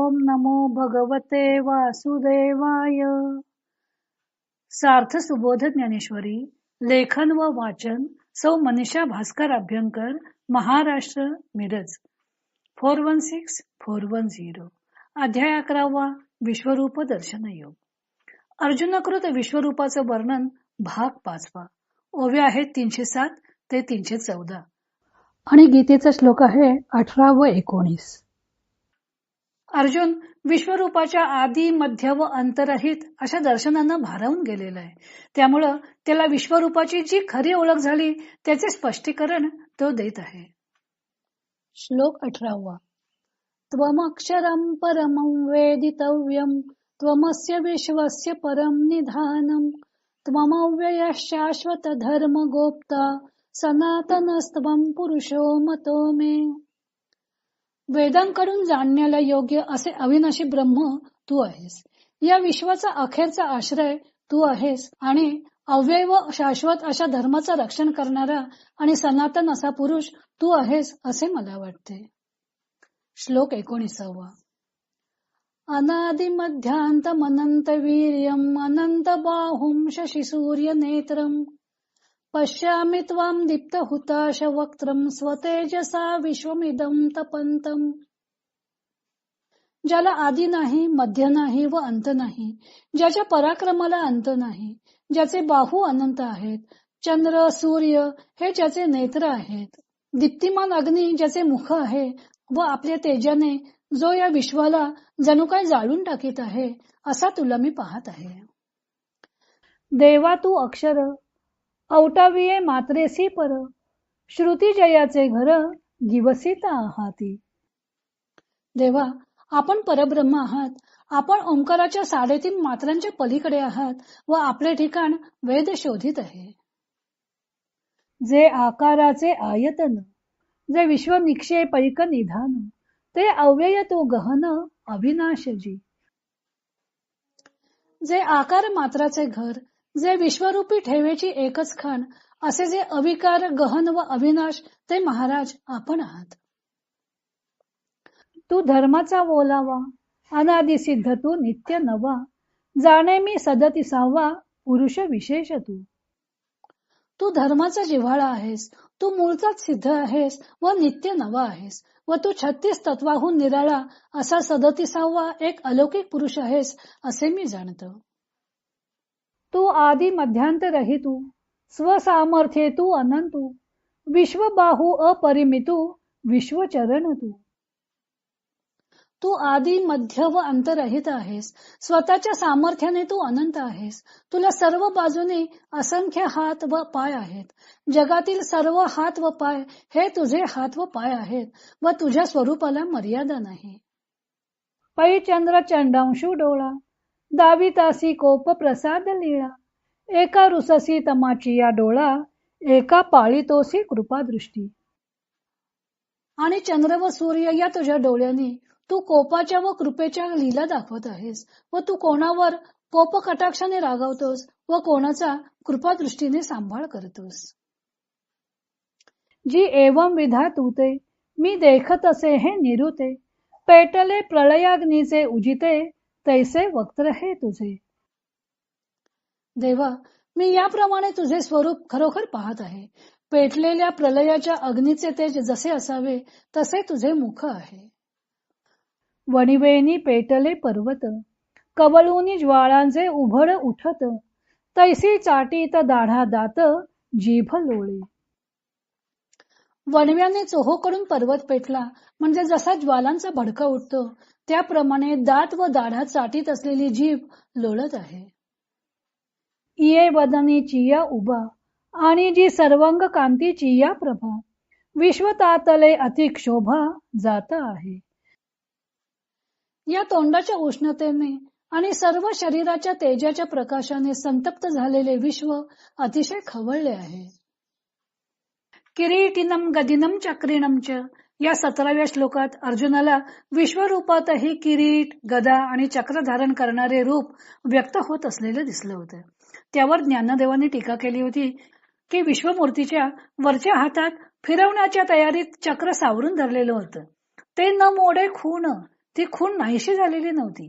ओम नमो भगवते वासुदेवाय. सार्थ सुबोध ज्ञानेश्वरी. लेखन व वाचन सौ मनीषा भास्कर अभ्यंकर, महाराष्ट्र, मिरज. 416410. अध्याय 11. विश्वरूप दर्शन योग. अर्जुनकृत विश्वरूपाचं वर्णन भाग 5. ओव्या आहेत 307 ते 314 आणि गीतेचा श्लोक आहे 18 व 19. अर्जुन विश्वरूपाच्या आदी मध्य व अंतरहित अशा दर्शनानं भारावून गेलेला आहे. त्यामुळं त्याला विश्वरूपाची जी खरी ओळख झाली त्याचे स्पष्टीकरण तो देत आहे. श्लोक 18. त्वमक्षरं परमं वेदितव्यं त्वमस्य विश्वस्य परं निधानं त्वमव्ययः शाश्वत धर्म गोप्ता सनातनस्त्वं पुरुषो मतो मे. वेदांकडून जाणण्याला योग्य असे अविनाशी ब्रह्म तू आहेस. या विश्वाचा अखेरचा आश्रय तू आहेस आणि अव्यय व शाश्वत अशा धर्माचं रक्षण करणारा आणि सनातन असा पुरुष तू आहेस असे मला वाटते. श्लोक 19. अनादि मध्यांतमनंत वीर्यं अनंत बाहुं शशि सूर्य नेत्रं पश्यामि त्वां दीप्त हुताश वक्त्रं स्वतेजसा विश्वमिदं तपंतं. ज्याला आदी नाही, मध्य नाही व अंत नाही, ज्याच्या पराक्रमाला अंत नाही, ज्याचे बाहू अनंत आहेत, चंद्र सूर्य हे ज्याचे नेत्र आहेत, दीप्तिमान अग्नी ज्याचे मुख आहे व आपल्या तेजाने जो या विश्वाला जणू काय जाळून टाकीत आहे, असा तुला मी पाहत आहे. देवा तू अक्षर औटाविये मात्रेसी पर, श्रुती जयाचे घर दिवसिता आहाती. देवा आपण परब्रह्म आहात. आपण ओंकाराच्या 3.5 मात्रांच्या पलीकडे आहात व आपले ठिकाण वेद शोधित आहे. जे आकाराचे आयतन, जे विश्व निक्षेपैक निधान, ते अव्यय तो गहन अविनाशजी. जे आकार मात्राचे घर, जे विश्वरूपी ठेवेची एकच खाण, असे जे अविकार गहन व अविनाश, ते महाराज आपण आहात. तू धर्माचा ओलावा, अनादि सिद्ध तू नित्य नवा, जाणे मी 37वा पुरुष विशेष तू. तू धर्माचा जिव्हाळा आहेस, तू मूळचाच सिद्ध आहेस व नित्य नवा आहेस व तू 36 तत्वाहून निराळा असा 37वा एक अलौकिक पुरुष आहेस असे मी जाणतो. तू आदी मध्यांत रहितू, स्वसामर्थ्ये तू अनंतू, विश्वबाहू अपरिमितू, विश्वचरण तू. तू आदी मध्य व अंतरहित आहेस. स्वतःच्या सामर्थ्याने तू अनंत आहेस. तुला सर्व बाजूने असंख्य हात व पाय आहेत. जगातील सर्व हात व पाय हे तुझे हात व पाय आहेत व तुझ्या स्वरूपाला मर्यादा नाही. पै चंद्र चंडांशू डोळा, दावितासी कोप प्रसाद लीळा, एका रुससी तमाची या डोळा, एका पाळीतोसी कृपादृष्टी. आणि चंद्र व सूर्य या तुझ्या डोळ्याने तू कोपाच्या व कृपेच्या लीला दाखवत आहेस व तू कोणावर कोप कटाक्षाने रागवतोस व कोणाचा कृपादृष्टीने सांभाळ करतोस. जी एवं विधा तूते मी देखत असे हे निरुते, पेटले प्रलयाग्नीचे उजिते, तैसे वक्त्र हे तुझे. देवा मी याप्रमाणे तुझे स्वरूप खरोखर पाहत आहे. पेटलेल्या प्रलयाच्या अग्नीचे तेज जसे असावे तसे तुझे मुख आहे. वणिवेनी पेटले पर्वत, कवळूनी ज्वाळांचे उभड उठत, तैसी चाटीत दाढा दात, जीभ लोळे. वणव्याने चोहोकडून पर्वत पेटला म्हणजे जसा ज्वालांचा भडका उठतो त्याप्रमाणे दात व दाढा चाटीत असलेली जीभ लोळत आहे. इये वदनी चिया उभा आणि जी सर्वांग कांती चिया प्रभा, विश्वतातले अतिक्षोभा जात आहे. या तोंडाच्या उष्णतेने आणि सर्व शरीराच्या तेजाच्या प्रकाशाने संतप्त झालेले विश्व अतिशय खवळले आहे. किरीटिनम गदिनम चक्रिणम च या 17व्या श्लोकात अर्जुनाला विश्वरूपातही किरीट, गदा आणि चक्र धारण करणारे रूप व्यक्त होत असलेले दिसलं होतं. त्यावर ज्ञानदेवांनी टीका केली होती की विश्वमूर्तीच्या वरच्या हातात फिरवण्याच्या तयारीत चक्र सावरून धरलेलं होतं. ते न मोडे खूण ती खूण नाहीशी झालेली नव्हती.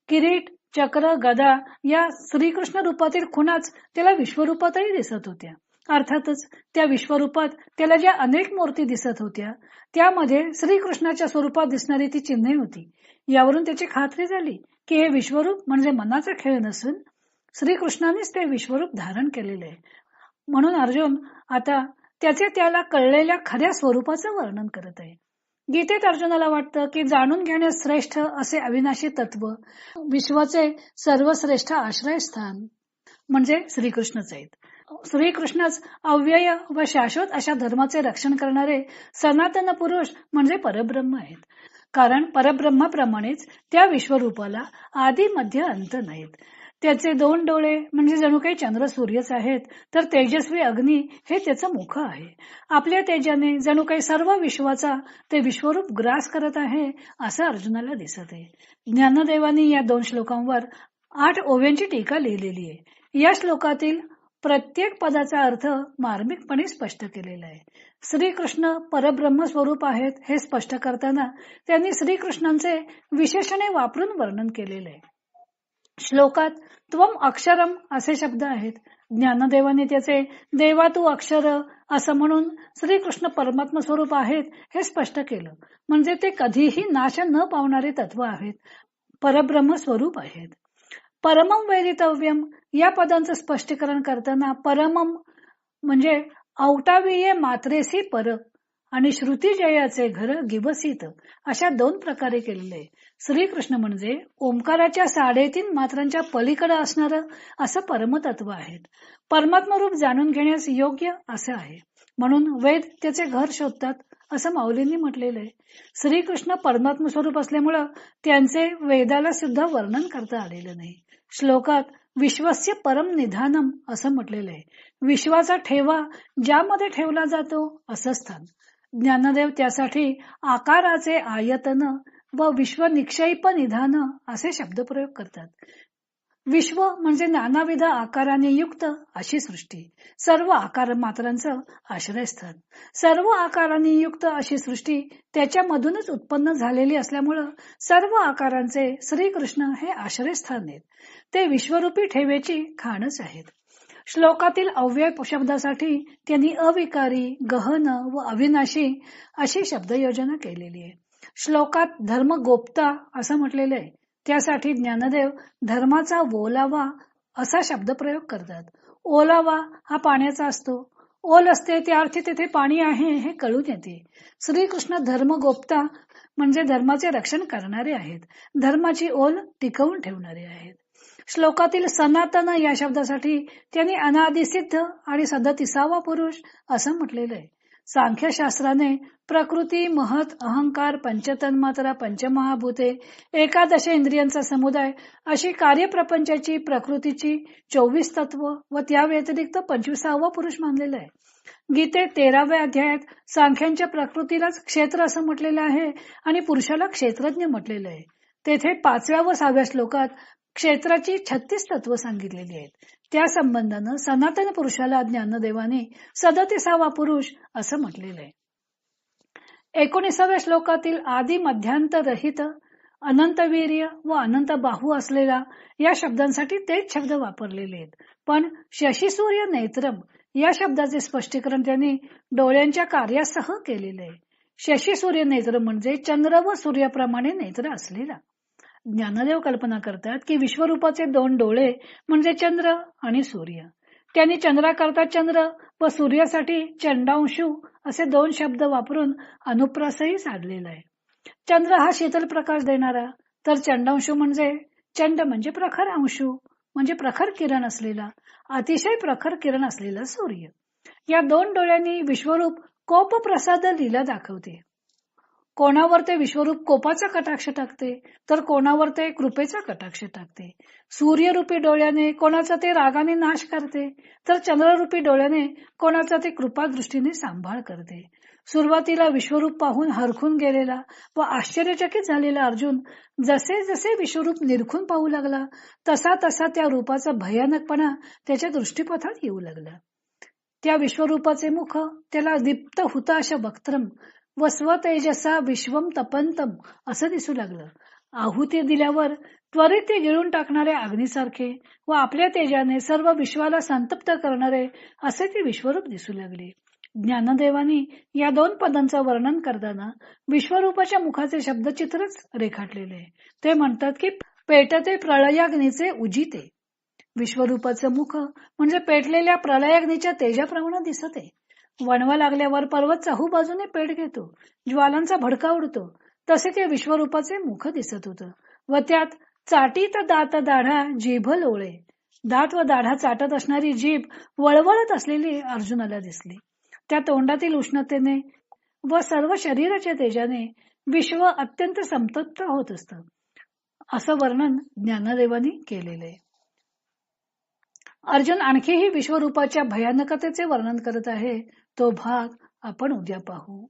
किरीट, चक्र, गदा या श्रीकृष्ण रूपातील खुणाच त्याला विश्वरूपातही दिसत होत्या. अर्थातच त्या विश्वरूपात त्याला ज्या अनेक मूर्ती दिसत होत्या त्यामध्ये श्रीकृष्णाच्या स्वरूपात दिसणारी ती चिन्हे होती. यावरून त्याची खात्री झाली की हे विश्वरूप म्हणजे मनाचा खेळ नसून श्रीकृष्णानेच ते विश्वरूप धारण केलेले आहे. म्हणून अर्जुन आता त्याचे त्याला कळलेल्या खऱ्या स्वरूपाचं वर्णन करत आहे. गीतेत अर्जुनाला वाटतं की जाणून घेण्यास श्रेष्ठ असे अविनाशी तत्व, विश्वाचे सर्वश्रेष्ठ आश्रयस्थान म्हणजे श्रीकृष्णच आहेत. श्रीकृष्णच अव्यय व शाश्वत अशा धर्माचे रक्षण करणारे सनातन पुरुष म्हणजे परब्रह्म आहेत. कारण परब्रह्माप्रमाणेच त्या विश्वरूपाला आदी मध्य अंत नाहीत. त्याचे 2 डोळे म्हणजे जणू काही चंद्र सूर्यच आहेत, तर तेजस्वी अग्नी हे त्याचं मुख आहे. आपल्या तेजाने जणू काही सर्व विश्वाचा ते विश्वरूप ग्रास करत आहे असं अर्जुनाला दिसत आहे. ज्ञानदेवानी या 2 श्लोकांवर 8 ओव्यांची टीका लिहिलेली आहे. या श्लोकातील प्रत्येक पदाचा अर्थ मार्मिकपणे स्पष्ट केलेला आहे. श्रीकृष्ण परब्रह्म स्वरूप आहेत हे स्पष्ट करताना त्यांनी श्रीकृष्णांचे विशेषणे वापरून वर्णन केलेले आहे. श्लोकात त्वम अक्षरम असे शब्द आहेत. ज्ञानदेवाने त्याचे देवा तू अक्षर असं म्हणून श्रीकृष्ण परमात्मा स्वरूप आहेत हे स्पष्ट केलं. म्हणजे ते कधीही नाश न पावणारे तत्व आहेत, परब्रह्म स्वरूप आहेत. परमम वेदितव्यम या पदांचं स्पष्टीकरण करताना परमम म्हणजे औटावीये मात्रेसी पर आणि श्रुती जयाचे घर गिबसीत अशा 2 प्रकारे केलेले. श्रीकृष्ण म्हणजे ओंकाराच्या 3.5 मात्रांच्या पलीकडे असणार असं परमतत्व आहेत. परमात्मा रूप जाणून घेण्यास योग्य असं आहे. म्हणून वेद त्याचे घर शोधतात असं माऊलींनी म्हटलेलं आहे. श्रीकृष्ण परमात्मा स्वरूप असल्यामुळं त्यांचे वेदाला सुद्धा वर्णन करता आलेलं नाही. श्लोकात विश्वस्य परम निधानम असं म्हटलेलं आहे. विश्वाचा ठेवा ज्यामध्ये ठेवला जातो असं स्थान. ज्ञानदेव त्यासाठी आकाराचे आयतन व विश्व निक्षेप निधान असे शब्दप्रयोग करतात. विश्व म्हणजे नानाविध आकाराने युक्त अशी सृष्टी, सर्व आकार मात्रांचं आश्रयस्थान. सर्व आकाराने युक्त अशी सृष्टी त्याच्यामधूनच उत्पन्न झालेली असल्यामुळं सर्व आकारांचे श्रीकृष्ण हे आश्रयस्थान आहेत. ते विश्वरूपी ठेवेची खाणच आहेत. श्लोकातील अव्यय शब्दासाठी त्यांनी अविकारी, गहन व अविनाशी अशी शब्दयोजना केलेली आहे. श्लोकात धर्म गोप्ता असं म्हटलेलं आहे. त्यासाठी ज्ञानदेव धर्माचा ओलावा असा शब्दप्रयोग करतात. ओलावा हा पाण्याचा असतो. ओल असते त्या अर्थी तेथे पाणी आहे हे कळून येते. श्रीकृष्ण धर्म गोप्ता म्हणजे धर्माचे रक्षण करणारे आहेत, धर्माची ओल टिकवून ठेवणारे आहेत. श्लोकातील सनातन या शब्दासाठी त्यांनी अनादिसिद्ध आणि 37वा पुरुष असं म्हटलेलं आहे. सांख्यशास्त्राने प्रकृती, महत, अहंकार, पंचतन्मात्रा, पंचमहाभूते, 11 इंद्रियांचा समुदाय अशी कार्यप्रपंचाची प्रकृतीची 24 तत्व व त्या व्यतिरिक्त 25वा पुरुष मानलेला आहे. गीतेत 13व्या अध्यायात सांख्यांच्या प्रकृतीलाच क्षेत्र असं म्हटलेलं आहे आणि पुरुषाला क्षेत्रज्ञ म्हटलेलं आहे. तेथे 5व्या व 6व्या श्लोकात क्षेत्राची 36 तत्व सांगितलेली आहेत. त्या संबंधानं सनातन पुरुषाला ज्ञानदेवाने 37वा पुरुष असं म्हटलेलं आहे. 19व्या श्लोकातील आदी मध्यांत रहित, अनंत वीर्य व अनंत बाहू असलेला या शब्दांसाठी तेच शब्द वापरलेले आहेत. पण शशिसूर्य नेत्रम या शब्दाचे स्पष्टीकरण त्यांनी डोळ्यांच्या कार्यासह केलेले आहे. शशिसूर्य नेत्र म्हणजे चंद्र व सूर्याप्रमाणे नेत्र असलेला. ज्ञानदेव कल्पना करतात की विश्वरूपाचे 2 डोळे म्हणजे चंद्र आणि सूर्य. त्यांनी चंद्राकरता चंद्र व सूर्यासाठी चंडांशू असे 2 शब्द वापरून अनुप्रासही साधलेला आहे. चंद्र हा शीतल प्रकाश देणारा, तर चंडांशू म्हणजे चंड म्हणजे प्रखर अंशू म्हणजे प्रखर किरण असलेला, अतिशय प्रखर किरण असलेला सूर्य. या 2 डोळ्यांनी विश्वरूप कोप प्रसाद लीला दाखवते. कोणावर ते विश्वरूप कोपाचा कटाक्ष टाकते तर कोणावर ते कृपेचा कटाक्ष टाकते. सूर्यरूपी डोळ्याने कोणाचा ते रागाने नाश करते तर चंद्ररूपी डोळ्याने कोणाचा ते कृपा दृष्टीने सांभाळ करते. सुरुवातीला विश्वरूप पाहून हरखून गेलेला व आश्चर्यचकित झालेला अर्जुन जसे जसे विश्वरूप निरखून पाहू लागला तसा तसा त्या रूपाचा भयानकपणा त्याच्या दृष्टीपथात येऊ लागला. त्या विश्वरूपाचे मुख त्याला दीप्त हुताश वक्त्रम व स्वतेजसा विश्वम तपंतम असं दिसू लागलं. आहुती दिल्यावर त्वरित ते गिळून टाकणारे अग्नीसारखे व आपल्या तेजाने सर्व विश्वाला संतप्त करणारे असे ते विश्वरूप दिसू लागले. ज्ञानदेवानी या दोन पदांचं वर्णन करताना विश्वरूपाच्या मुखाचे शब्दचित्रच रेखाटलेले. ते म्हणतात की पेटते प्रळयाग्नीचे उजिते. विश्वरूपाचं मुख म्हणजे पेटलेल्या प्रलयाग्नीच्या तेजाप्रमाणे दिसते. वणवा लागल्यावर पर्वत चाहू बाजूने पेट घेतो, ज्वालांचा भडका उडतो, तसे ते विश्वरूपाचे मुख दिसत होतं. व त्यात चाटीत दात दाढा जीभ लोळे. दात व दाढा चाटत असणारी जीभ वळवळत असलेली अर्जुनाला दिसली. त्या तोंडातील उष्णतेने व सर्व शरीराच्या तेजाने विश्व अत्यंत संतप्त होत असतं, असं वर्णन ज्ञानदेवानी केलेलं आहे. अर्जुन आणखीही विश्वरूपाच्या भयानकतेचे वर्णन करत आहे. तो भाग आपण उद्या पाहू.